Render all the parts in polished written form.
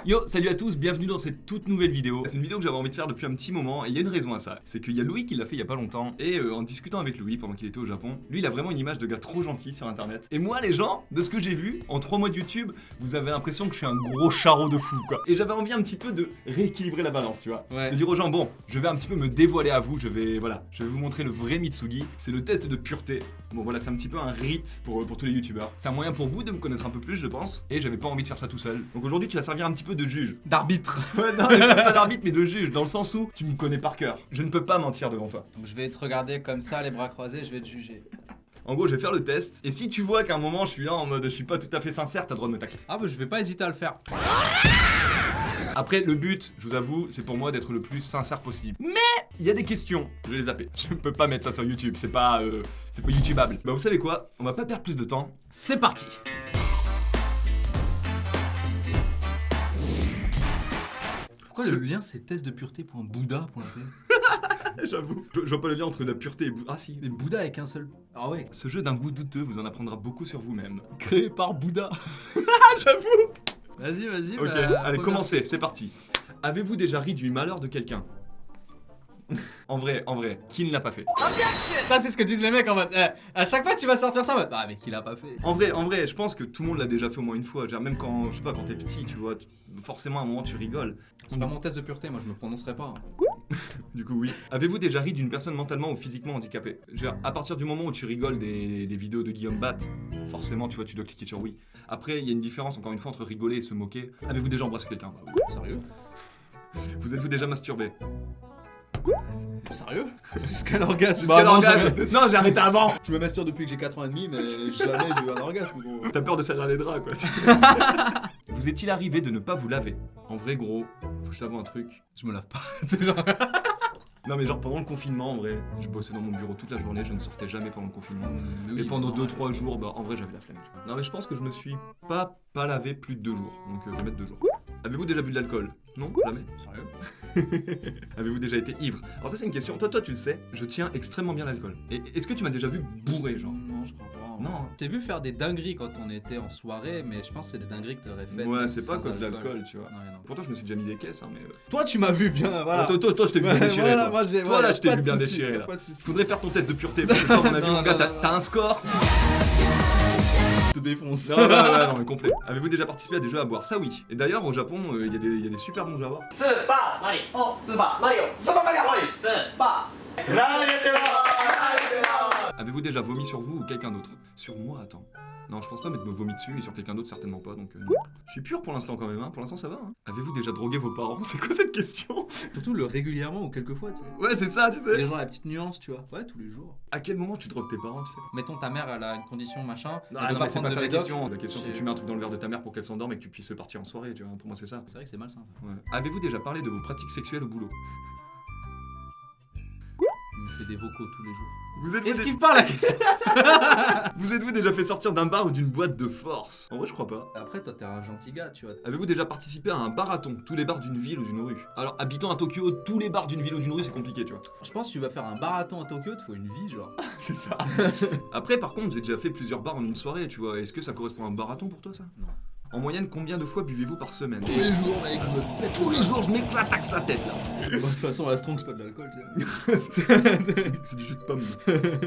Yo, salut à tous, bienvenue dans cette toute nouvelle vidéo. C'est une vidéo que j'avais envie de faire depuis un petit moment et il y a une raison à ça. C'est qu'il y a Louis qui l'a fait il y a pas longtemps et en discutant avec Louis pendant qu'il était au Japon, lui il a vraiment une image de gars trop gentil sur internet. Et moi les gens, de ce que j'ai vu, en 3 mois de YouTube, vous avez l'impression que je suis un gros charreau de fou quoi. Et j'avais envie un petit peu de rééquilibrer la balance, tu vois. Ouais. De dire aux gens, bon, je vais un petit peu me dévoiler à vous, je vais vous montrer le vrai Mitsugi. C'est le test de pureté. Bon voilà, c'est un petit peu un rite pour tous les youtubeurs. C'est un moyen pour vous de me connaître un peu plus, je pense. Et j'avais pas envie de faire ça tout seul. Donc aujourd'hui tu vas servir un petit peu de juge. D'arbitre. Ouais, non, mais pas d'arbitre, mais de juge, dans le sens où tu me connais par cœur. Je ne peux pas mentir devant toi. Donc je vais te regarder comme ça, les bras croisés, je vais te juger. En gros, je vais faire le test, et si tu vois qu'à un moment je suis là en mode je suis pas tout à fait sincère, t'as le droit de me tacler. Ah bah je vais pas hésiter à le faire. Après, le but, je vous avoue, c'est pour moi d'être le plus sincère possible. Mais il y a des questions, je vais les zapper. Je ne peux pas mettre ça sur YouTube, c'est pas YouTubeable. Bah vous savez quoi, on va pas perdre plus de temps. C'est parti. Pourquoi le lien c'est testdepureté.bouddha.p? J'avoue, je vois pas le lien entre la pureté et Ah si. Mais Bouddha avec un seul. Ah ouais. Ce jeu d'un goût douteux vous en apprendra beaucoup sur vous-même. Créé par Bouddha. Ah j'avoue. Vas-y. Ok, allez, commencez, c'est parti. Avez-vous déjà ri du malheur de quelqu'un? En vrai, qui ne l'a pas fait? Ça c'est ce que disent les mecs en mode. À chaque fois tu vas sortir ça en mode. Ah mais qui l'a pas fait? En vrai, je pense que tout le monde l'a déjà fait au moins une fois. Genre, même quand, je sais pas, quand t'es petit, tu vois, forcément à un moment tu rigoles. C'est pas mon test de pureté, moi je me prononcerai pas. Du coup, oui. Avez-vous déjà ri d'une personne mentalement ou physiquement handicapée? Genre, à partir du moment où tu rigoles des vidéos de Guillaume Bat, forcément, tu vois, tu dois cliquer sur oui. Après, il y a une différence, encore une fois, entre rigoler et se moquer. Avez-vous déjà embrassé quelqu'un? Bah, oui. Sérieux? Vous êtes-vous déjà masturbé? Sérieux? Jusqu'à l'orgasme. Jusqu'à l'orgasme. Non, j'ai arrêté avant. Je me masturbe depuis que j'ai 4 ans et demi, mais jamais j'ai eu un orgasme, gros. T'as peur de salir les draps, quoi. Vous est-il arrivé de ne pas vous laver? En vrai, gros, faut que je t'avoue un truc. Je me lave pas. C'est genre. Non mais genre pendant le confinement en vrai, je bossais dans mon bureau toute la journée, je ne sortais jamais pendant le confinement. Oui, Et pendant 2-3 jours, bah en vrai j'avais la flemme. Tu vois. Non mais je pense que je me suis pas lavé plus de 2 jours, donc je vais mettre 2 jours. Avez-vous déjà bu de l'alcool? Non, jamais. Sérieux? Avez-vous déjà été ivre? Alors ça c'est une question, toi tu le sais, je tiens extrêmement bien l'alcool. Et est-ce que tu m'as déjà vu bourré genre? Non, je crois pas. Non. T'es vu faire des dingueries quand on était en soirée, mais je pense que c'est des dingueries que t'aurais fait. Ouais, c'est pas à cause de l'alcool, tu vois. Non. Pourtant je me suis déjà mis des caisses, hein, mais... Toi, tu m'as vu bien, voilà. Toi, je t'ai vu bien déchiré, Voilà, toi. moi, j'ai. Toi, là, je t'ai pas vu de bien soucis, déchiré, y a là. Pas de soucis. Faudrait faire ton test de pureté, parce que toi, à mon avis, Non, mon gars, non, t'as un score. Je te défonce. Non, mais complet. Avez-vous déjà participé à des jeux à boire? Ça oui. Et d'ailleurs au Japon, il y a des super bons jeux à boire. Avez-vous déjà vomi sur vous ou quelqu'un d'autre? Sur moi, attends. Non, je pense pas mettre me vomi dessus et sur quelqu'un d'autre certainement pas, donc non. Je suis pur pour l'instant quand même, hein. Pour l'instant ça va. Hein. Avez-vous déjà drogué vos parents? C'est quoi cette question? Surtout le régulièrement ou quelquefois, tu sais. Ouais, c'est ça, tu sais. Les gens, la petite nuance, tu vois. Ouais, tous les jours. À quel moment tu drogues tes parents, tu sais? Mettons ta mère, elle a une condition machin. Non, elle veut mais c'est prendre pas de ça la médoc. question. La question c'est que tu mets un truc dans le verre de ta mère pour qu'elle s'endorme et que tu puisses partir en soirée, tu vois. Pour moi c'est ça. C'est vrai que c'est malsain ça. Ouais. Avez-vous déjà parlé de vos pratiques sexuelles au boulot? Il me fait des vocaux tous les jours. Vous êtes Esquive pas la question. Vous êtes-vous déjà fait sortir d'un bar ou d'une boîte de force? En vrai, je crois pas. Après, toi, t'es un gentil gars, tu vois. Avez-vous déjà participé à un barathon? Tous les bars d'une ville ou d'une rue? Alors, habitant à Tokyo, tous les bars d'une ville ou d'une rue, c'est compliqué, tu vois. Je pense que tu vas faire un marathon à Tokyo, te faut une vie, genre. C'est ça. Après, par contre, j'ai déjà fait plusieurs bars en une soirée, tu vois. Est-ce que ça correspond à un marathon pour toi, ça? Non. En moyenne, combien de fois buvez-vous par semaine? Tous les jours, mec, Tous les jours, je m'éclataxe la tête, là. De toute façon, la strong, c'est pas de l'alcool, tu sais. C'est du jus de pomme.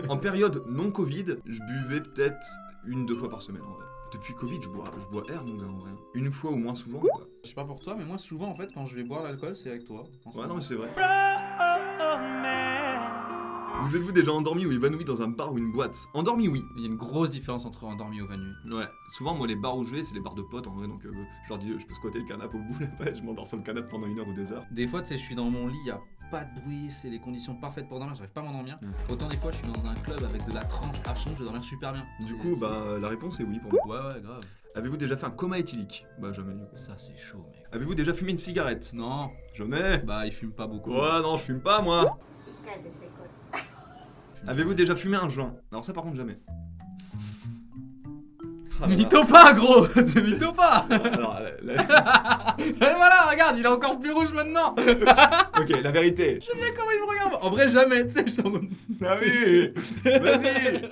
En période non Covid, je buvais peut-être 1-2 fois par semaine, en vrai. Depuis Covid, je bois air, mon gars, en vrai. Une fois ou moins souvent, quoi. Je sais pas pour toi, mais moi, souvent, en fait, quand je vais boire l'alcool, c'est avec toi. Ouais, non, mais c'est vrai. Vous êtes-vous déjà endormi ou évanoui dans un bar ou une boîte? Endormi, oui. Il y a une grosse différence entre endormi et évanoui. Ouais. Souvent, moi, les bars où je vais, c'est les bars de potes, en vrai. Donc, je leur dis, je peux squatter le canapé au bout, là, je m'endors sur le canapé pendant 1 heure ou 2 heures. Des fois, tu sais, je suis dans mon lit, y a pas de bruit, c'est les conditions parfaites pour dormir, j'arrive pas à m'endormir. Autant des fois, je suis dans un club avec de la trance à fond, je vais dormir super bien. Du C'est- coup, c'est- bah, la réponse est oui pour moi. Ouais, grave. Avez-vous déjà fait un coma éthylique? Bah, jamais, du coup. Ça, c'est chaud, mec. Avez-vous déjà fumé une cigarette? Non, Jamais. bah, il fume pas beaucoup. Ouais, non, je fume pas, moi. Avez-vous déjà fumé un joint? Alors ça, par contre, jamais. Ah, là, Mytho pas, gros. Tu mytho pas. là. Alors, Et voilà, regarde, il est encore plus rouge maintenant. ok, la vérité. J'aime bien comment il me regarde. En vrai, jamais, tu sais, je suis en mode. Ah oui. Vas-y.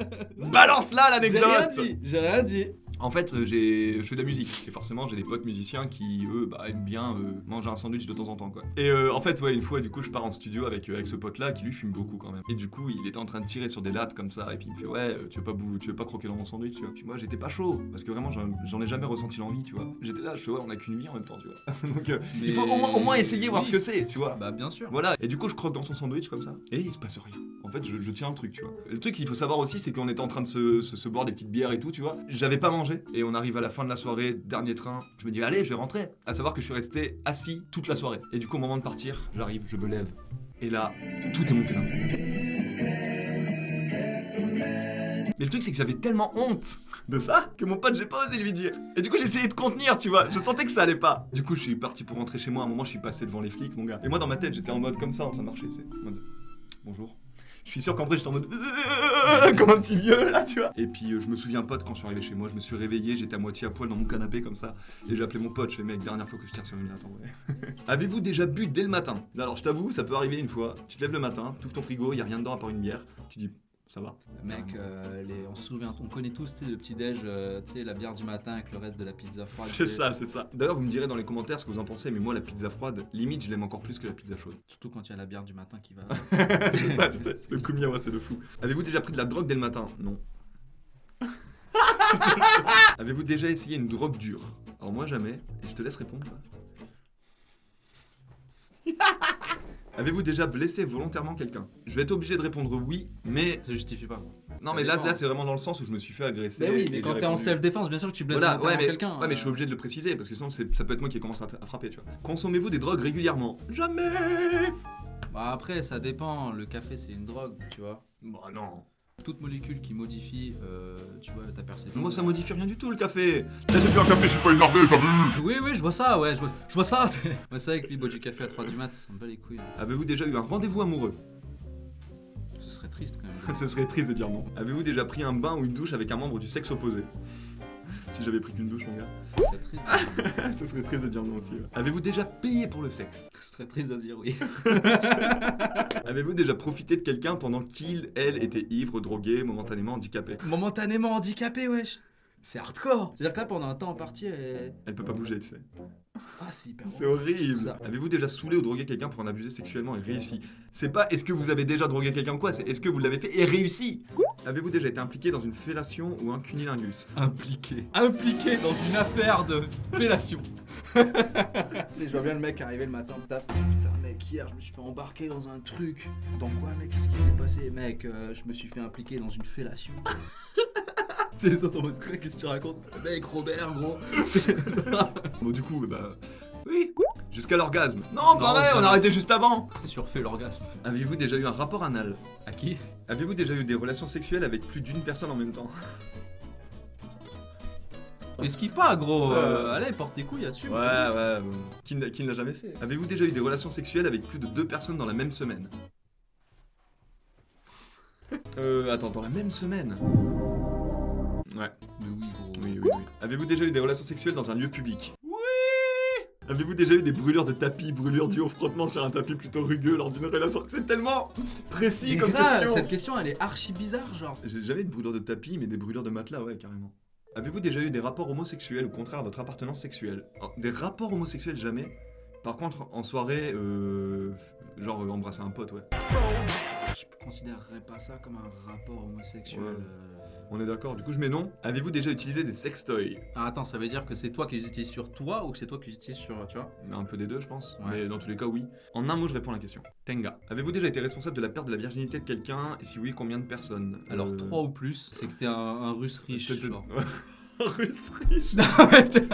Balance là J'ai rien l'anecdote. dit, j'ai rien dit. En fait, je fais de la musique et forcément j'ai des potes musiciens qui eux aiment bien manger un sandwich de temps en temps quoi. Et en fait ouais, une fois du coup je pars en studio avec ce pote là qui lui fume beaucoup quand même. Et du coup il était en train de tirer sur des lattes comme ça et puis il me fait ouais tu veux pas croquer dans mon sandwich tu vois. Puis moi j'étais pas chaud parce que vraiment j'en ai jamais ressenti l'envie tu vois. J'étais là je fais ouais on a qu'une vie en même temps tu vois. Donc il faut au moins essayer voir ce que c'est tu vois. Bah bien sûr. Voilà, et du coup je croque dans son sandwich comme ça, et il se passe rien. En fait je tiens un truc, tu vois. Le truc qu'il faut savoir aussi, c'est qu'on était en train de se boire des petites bières et tout, tu vois. J'avais pas mangé, et on arrive à la fin de la soirée, dernier train, je me dis allez je vais rentrer. À savoir que je suis resté assis toute la soirée. Et du coup au moment de partir, j'arrive, je me lève, et là, tout est monté d'un coup. Mais le truc c'est que j'avais tellement honte de ça que mon pote j'ai pas osé lui dire. Et du coup j'ai essayé de contenir tu vois, je sentais que ça allait pas. Du coup je suis parti pour rentrer chez moi, à un moment je suis passé devant les flics mon gars. Et moi dans ma tête j'étais en mode comme ça en train de marcher, c'est en mode bonjour. Je suis sûr qu'en vrai j'étais en mode comme un petit vieux là tu vois. Et puis je me souviens pote quand je suis arrivé chez moi, je me suis réveillé, j'étais à moitié à poil dans mon canapé comme ça. Et j'ai appelé mon pote, je fais mec dernière fois que je tire sur une latte en vrai. Avez-vous déjà bu dès le matin? Alors je t'avoue ça peut arriver une fois, tu te lèves le matin, tu ouvres ton frigo, y a rien dedans à part une bière, tu dis ça va. Mec, on se souvient, on connaît tous le petit-déj, la bière du matin avec le reste de la pizza froide. C'est ça. D'ailleurs, vous me direz dans les commentaires ce que vous en pensez, mais moi, la pizza froide, limite, je l'aime encore plus que la pizza chaude. Surtout quand il y a la bière du matin qui va. C'est ça, le kumiawa, c'est le fou. Avez-vous déjà pris de la drogue dès le matin? Non. Avez-vous déjà essayé une drogue dure? Alors moi, jamais, et je te laisse répondre. Avez-vous déjà blessé volontairement quelqu'un? Je vais être obligé de répondre oui, mais... Ça justifie pas. Non Ça mais là dépend. c'est vraiment dans le sens où je me suis fait agresser. Mais oui, mais et quand j'ai t'es en répondu. self-défense, bien sûr que tu blesses Voilà, volontairement mais, quelqu'un. ouais, mais je suis obligé de le préciser parce que sinon ça peut être moi qui commence à frapper, tu vois. Consommez-vous des drogues régulièrement? Jamais. Bah après, ça dépend. Le café, c'est une drogue, tu vois. Bah non. Toute molécule qui modifie, tu vois, ta perception. Moi ça modifie rien du tout le café. Là j'ai bu un café, je suis pas énervé, t'as vu? Oui, je vois ça, ouais, je vois ça. Moi, c'est vrai que lui, il boit du café à 3 du mat, ça me bat les couilles. Avez-vous déjà eu un rendez-vous amoureux? Ce serait triste quand même. Ce serait triste de dire non. Avez-vous déjà pris un bain ou une douche avec un membre du sexe opposé? Si j'avais pris qu'une douche mon gars. Ce serait triste. Ce serait triste de dire non aussi. Ouais. Avez-vous déjà payé pour le sexe? Ce serait triste de dire oui. Avez-vous déjà profité de quelqu'un pendant qu'il, elle, était ivre, drogué, momentanément handicapé? Momentanément handicapé, wesh. C'est hardcore. C'est-à-dire que là, pendant un temps en partie, Elle peut pas bouger, tu sais. Ah, c'est hyper C'est drôle. horrible. Ça. Avez-vous déjà saoulé ou drogué quelqu'un pour en abuser sexuellement et réussi? C'est pas est-ce que vous avez déjà drogué quelqu'un ou quoi, c'est est-ce que vous l'avez fait et réussi? Avez-vous déjà été impliqué dans une fellation ou un cunilingus? Impliqué dans une affaire de fellation. Tu sais, je vois bien le mec arriver le matin de taf, tu sais, putain mec, hier je me suis fait embarquer dans un truc. Dans quoi mec? Qu'est-ce qui s'est passé mec? Je me suis fait impliquer dans une fellation. Tu sais, les autres en mode quoi, qu'est-ce que tu racontes? Mec, Robert, gros. Bon du coup, oui, jusqu'à l'orgasme. Non, pareil, on jamais. a arrêté juste avant. C'est surfait l'orgasme. Avez-vous déjà eu un rapport anal? À qui? Avez-vous déjà eu des relations sexuelles avec plus d'une personne en même temps? Esquive pas, gros. Euh. Allez, porte tes couilles là-dessus. Ouais, qui ne l'a jamais fait? Avez-vous déjà eu des relations sexuelles avec plus de 2 personnes dans la même semaine? Attends, dans la même semaine? Ouais. Mais oui, gros. Oui. Avez-vous déjà eu des relations sexuelles dans un lieu public? Oui. Avez-vous déjà eu des brûlures de tapis, brûlures dues au frottement sur un tapis plutôt rugueux lors d'une relation? C'est tellement précis Mais comme grave, question. cette question elle est archi bizarre, genre. J'ai jamais eu de brûlures de tapis, mais des brûlures de matelas, ouais, carrément. Avez-vous déjà eu des rapports homosexuels, au contraire à votre appartenance sexuelle? Alors, des rapports homosexuels, jamais. Par contre, en soirée, genre embrasser un pote, ouais. Je considérerais pas ça comme un rapport homosexuel. Ouais. On est d'accord, du coup je mets non. Avez-vous déjà utilisé des sextoys? Ah, attends, ça veut dire que c'est toi qui les utilises sur toi ou que c'est toi qui les utilises sur, tu vois? Un peu des deux, je pense. Ouais. Mais dans tous les cas, oui. En un mot, je réponds à la question. Tenga. Avez-vous déjà été responsable de la perte de la virginité de quelqu'un? Et si oui, combien de personnes? Alors 3 ou plus, c'est que t'es un russe riche, Peut-être- genre. Russe riche. Non, mais tu-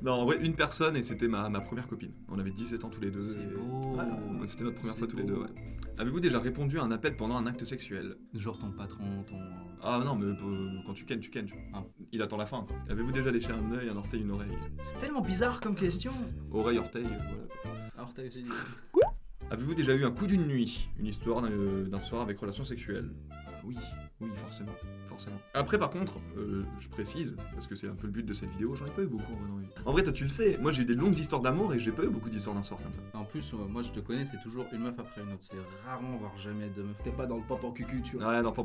Non, en vrai, une personne et c'était ma première copine. On avait 17 ans tous les deux. C'est et- beau. Ouais, c'était notre première C'est fois tous les beau. deux, ouais. Avez-vous déjà répondu à un appel pendant un acte sexuel? Genre ton patron, ton... Ah non, mais quand tu kennes, tu kennes. Ah. Il attend la fin, quoi. Avez-vous déjà léché un œil, un orteil, une oreille? C'est tellement bizarre comme question. Oreille, orteil, voilà. Alors t'as aussi... Avez-vous déjà eu un coup d'une nuit? Une histoire d'un soir avec relation sexuelle? Oui, forcément. Après, par contre, je précise, parce que c'est un peu le but de cette vidéo, j'en ai pas eu beaucoup en vrai dans la vie. En vrai, toi, tu le sais, moi j'ai eu des longues histoires d'amour et j'ai pas eu beaucoup d'histoires d'un soir comme ça. En plus, moi je te connais, c'est toujours une meuf après une autre. C'est rarement, voire jamais deux meufs. T'es pas dans le pop en cucu, tu vois. Ouais, non, pas.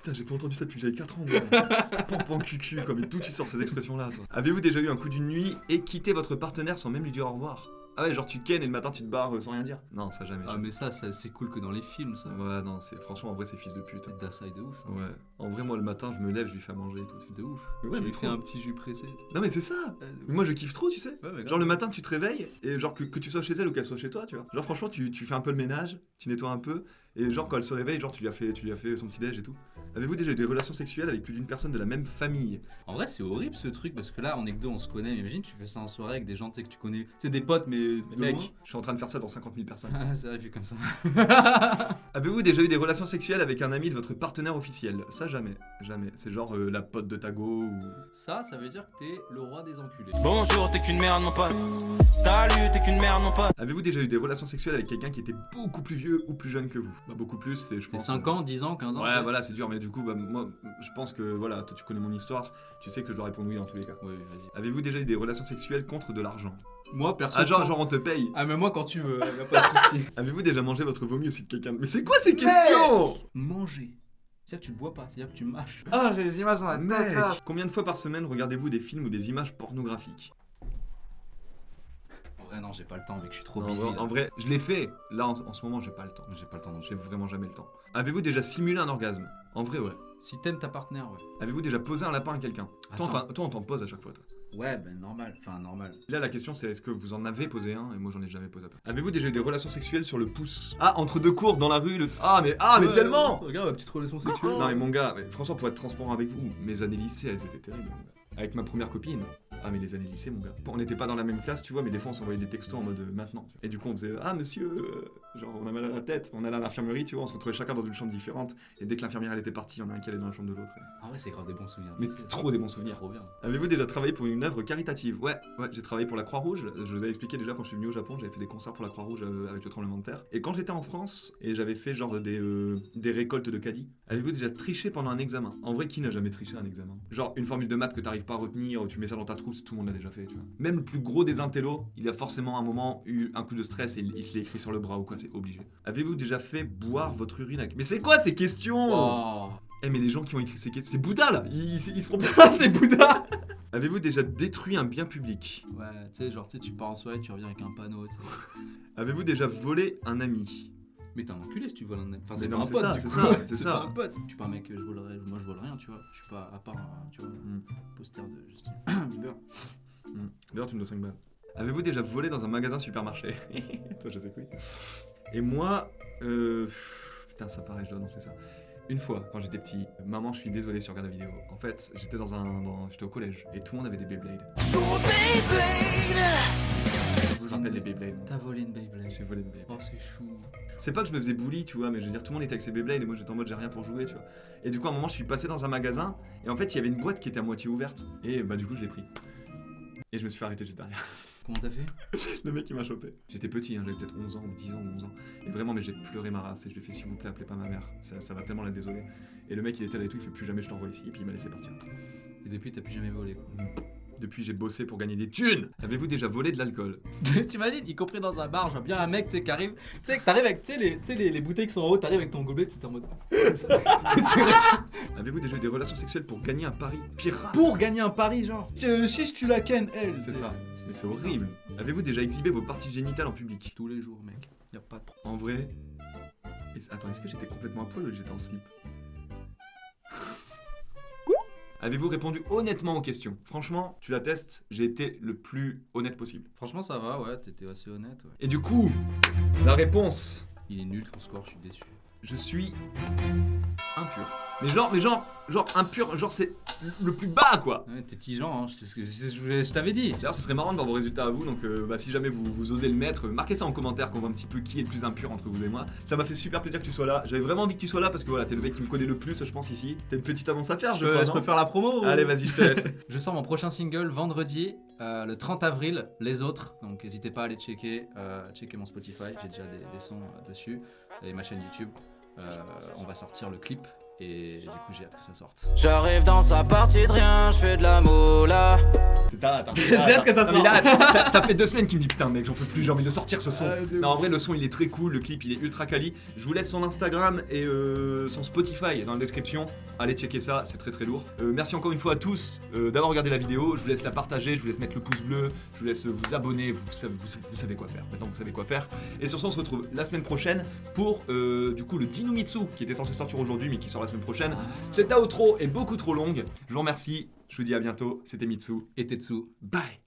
Putain, j'ai pas entendu ça depuis que j'avais 4 ans, moi. Pan cucu, comme d'où tu sors ces expressions-là, toi? Avez-vous déjà eu un coup d'une nuit et quitté votre partenaire sans même lui dire au revoir? Ah ouais, genre tu ken et le matin tu te barres sans rien dire? Non, ça jamais. Ah, jamais. mais ça c'est cool que dans les films, ça. Ouais, non, c'est franchement, en vrai, c'est fils de pute. D'assaille de ouf. Ça. Ouais. En vrai, moi, le matin, je me lève, je lui fais à manger et tout. C'est de ouf. Mais ouais, tu mais lui fais trop. un petit jus pressé. Non, mais c'est ça. Mais moi, je kiffe trop, tu sais. Ouais, mais Genre le matin tu te réveilles et genre que tu sois chez elle ou qu'elle soit chez toi, tu vois. Genre franchement tu fais un peu le ménage, tu nettoies un peu et genre quand elle se réveille, genre tu lui as fait son petit déj et tout. Avez-vous déjà eu des relations sexuelles avec plus d'une personne de la même famille? En vrai, c'est horrible ce truc parce que là, on est que deux, on se connaît. Mais imagine, tu fais ça en soirée avec des gens, tu sais, que tu connais. C'est des potes, mais de Mec, loin. je suis en train de faire ça dans 50 000 personnes. Ah, c'est vrai, vu comme ça. Avez-vous déjà eu des relations sexuelles avec un ami de votre partenaire officiel? Ça jamais, jamais. C'est genre la pote de ta go ou... Ça veut dire que t'es le roi des enculés. Bonjour, t'es qu'une merde, mon pote. Salut, t'es qu'une merde, mon pote. Avez-vous déjà eu des relations sexuelles avec quelqu'un qui était beaucoup plus vieux ou plus jeune que vous? Bah beaucoup plus, c'est je C'est pense... 5 ans, 10 ans, 15 ans. Ouais voilà c'est dur mais du coup bah moi je pense que voilà toi tu connais mon histoire, tu sais que je dois répondre oui dans tous les cas. Ouais, vas-y. Avez-vous déjà eu des relations sexuelles contre de l'argent? Moi, perso. Ah genre on te paye. Ah, mais moi, quand tu veux, y'a pas de soucis. Avez-vous déjà mangé votre vomi aussi de quelqu'un? Mais c'est quoi ces questions? Manger. C'est-à-dire que tu le bois pas, c'est-à-dire que tu mâches. Ah, j'ai des images dans la tête. Mec, là. combien de fois par semaine regardez-vous des films ou des images pornographiques? En vrai, non, j'ai pas le temps, mec, je suis trop Non, busy. en vrai, je l'ai fait. Là en ce moment j'ai pas le temps. J'ai pas le temps non J'ai vraiment jamais le temps. Avez-vous déjà simulé un orgasme? En vrai ouais. Si t'aimes ta partenaire, ouais. Avez-vous déjà posé un lapin à quelqu'un? Toi Attends. on t'en pose à chaque fois toi. Ouais, ben normal. Enfin, normal. Là, la question c'est est-ce que vous en avez posé un? Et moi j'en ai jamais posé un. Avez-vous déjà eu des relations sexuelles sur le pouce? Ah, entre deux cours dans la rue, le... Ah, mais tellement! Regarde ma petite relation sexuelle. Non, mais mon gars, mais franchement, pour être transparent avec vous, mes années lycée, elles étaient terribles. Mon gars. Avec ma première copine. Ah, mais les années lycée, mon gars. On n'était pas dans la même classe, tu vois, mais des fois on s'envoyait des textos en mode maintenant. Et du coup, on faisait ah, monsieur, genre on a mal à la tête. On allait à l'infirmerie, tu vois, on se retrouvait chacun dans une chambre différente. Et dès que l'infirmière elle était partie, il y en a un qui allait dans la chambre de l'autre. Ah ouais, c'est grave des bons souvenirs. Mais c'est trop des bons souvenirs. Trop bien. Avez-vous déjà travaillé pour une œuvre caritative? Ouais, j'ai travaillé pour la Croix-Rouge. Je vous avais expliqué déjà quand je suis venu au Japon, j'avais fait des concerts pour la Croix-Rouge avec le tremblement de terre. Et quand j'étais en France et j'avais fait genre des récoltes de caddie, avez-vous déjà triché pendant un examen? En vrai, qui n'a jamais triché un examen? Genre une formule de maths que t'arrives pas à retenir, tu mets ça dans ta trousse, tout le monde l'a déjà fait, tu vois. Même le plus gros des intellos, il a forcément à un moment eu un coup de stress et il se l'est écrit sur le bras ou quoi, c'est obligé. Avez-vous déjà fait boire votre urine avec... Mais c'est quoi ces questions? Oh. Eh mais les gens qui ont écrit ces questions, c'est Bouddha là, ils se prennent C'est Bouddha. Avez-vous déjà détruit un bien public? Ouais, tu sais, genre, tu pars en soirée, tu reviens avec un panneau, tu sais. Avez-vous déjà volé un ami? Mais t'es un enculé si tu voles un. Enfin, Mais c'est non, pas un c'est pote, ça, du c'est coup. ça, c'est C'est ça. pas un pote. Je suis pas un mec, moi je vole rien, tu vois. Je suis pas, à part, tu vois, poster de Justin Bieber. D'ailleurs, tu me dois 5 balles. Avez-vous déjà volé dans un magasin supermarché? Toi, je sais que oui. Et moi, putain, ça paraît, je dois annoncer ça. Une fois, quand j'étais petit, maman, je suis désolé si tu regardes la vidéo. En fait, j'étais j'étais au collège et tout le monde avait des Beyblade. Tu te rappelles des Beyblade? T'as volé une Beyblade. J'ai volé une Beyblade. Oh, c'est chou. C'est pas que je me faisais bully, tu vois, mais je veux dire, tout le monde était avec ses Beyblade et moi j'étais en mode j'ai rien pour jouer, tu vois. Et du coup, à un moment, je suis passé dans un magasin et en fait, il y avait une boîte qui était à moitié ouverte et bah, du coup, je l'ai pris. Et je me suis fait arrêter juste derrière. Comment t'as fait? Le mec, il m'a chopé. J'étais petit, hein, j'avais peut-être 11 ans, ou 10 ans, ou 11 ans. Et vraiment, mais j'ai pleuré ma race et je lui ai fait s'il vous plaît, appelez pas ma mère. Ça va tellement la désoler. Et le mec, il était là et tout, il fait plus jamais je t'envoie ici. Et puis il m'a laissé partir. Et depuis, t'as plus jamais volé, quoi. Depuis, j'ai bossé pour gagner des thunes. Avez-vous déjà volé de l'alcool? T'imagines, y compris dans un bar, je vois bien un mec, tu sais, qui arrive. Tu sais, que t'arrives avec, les bouteilles qui sont en haut, t'arrives avec ton gobelet, tu sais, t'es en mode. Avez-vous déjà eu des relations sexuelles pour gagner un pari pirate? Pour gagner un pari, genre. Si tu la ken, elle. C'est ça, mais c'est horrible. Avez-vous déjà exhibé vos parties génitales en public? Tous les jours, mec. Y'a pas de problème. En vrai... Attends, est-ce que j'étais complètement à poil ou j'étais en slip? Avez-vous répondu honnêtement aux questions? Franchement, tu la testes, j'ai été le plus honnête possible. Franchement, ça va, ouais, t'étais assez honnête, ouais. Et du coup, la réponse, Il est nul ton score, je suis déçu. je suis impur. Mais genre impur, genre c'est le plus bas quoi. Ouais, t'es tigeant, hein, c'est ce que je t'avais dit. D'ailleurs, ce serait marrant de voir vos résultats à vous, donc si jamais vous osez le mettre, marquez ça en commentaire qu'on voit un petit peu qui est le plus impur entre vous et moi. Ça m'a fait super plaisir que tu sois là. J'avais vraiment envie que tu sois là parce que voilà, t'es le mec qui me connaît le plus, je pense ici. T'as une petite annonce à faire, je crois, Je non peux faire la promo ou... Allez, vas-y, je te laisse. Je sors mon prochain single vendredi, le 30 avril, Les Autres. Donc n'hésitez pas à aller checker mon Spotify, j'ai déjà des sons dessus, et ma chaîne YouTube. On va sortir le clip. Et du coup j'ai hâte que ça sorte. J'arrive dans sa partie de rien, je fais de la moula. J'ai hâte que ça sorte. Ça fait 2 semaines qu'il me dit putain mec j'en peux plus, j'ai envie de sortir ce son. Non en vrai le son il est très cool, le clip il est ultra quali. Je vous laisse son Instagram et son Spotify dans la description. Allez checker ça, c'est très très lourd. Merci encore une fois à tous d'avoir regardé la vidéo. Je vous laisse la partager, je vous laisse mettre le pouce bleu, je vous laisse vous abonner, vous savez quoi faire. Maintenant vous savez quoi faire. Et sur ce on se retrouve la semaine prochaine pour du coup le Dinomitsu qui était censé sortir aujourd'hui mais qui sort la semaine prochaine. Cette outro est beaucoup trop longue. Je vous remercie, je vous dis à bientôt. C'était Mitsu Et Tetsu. Bye.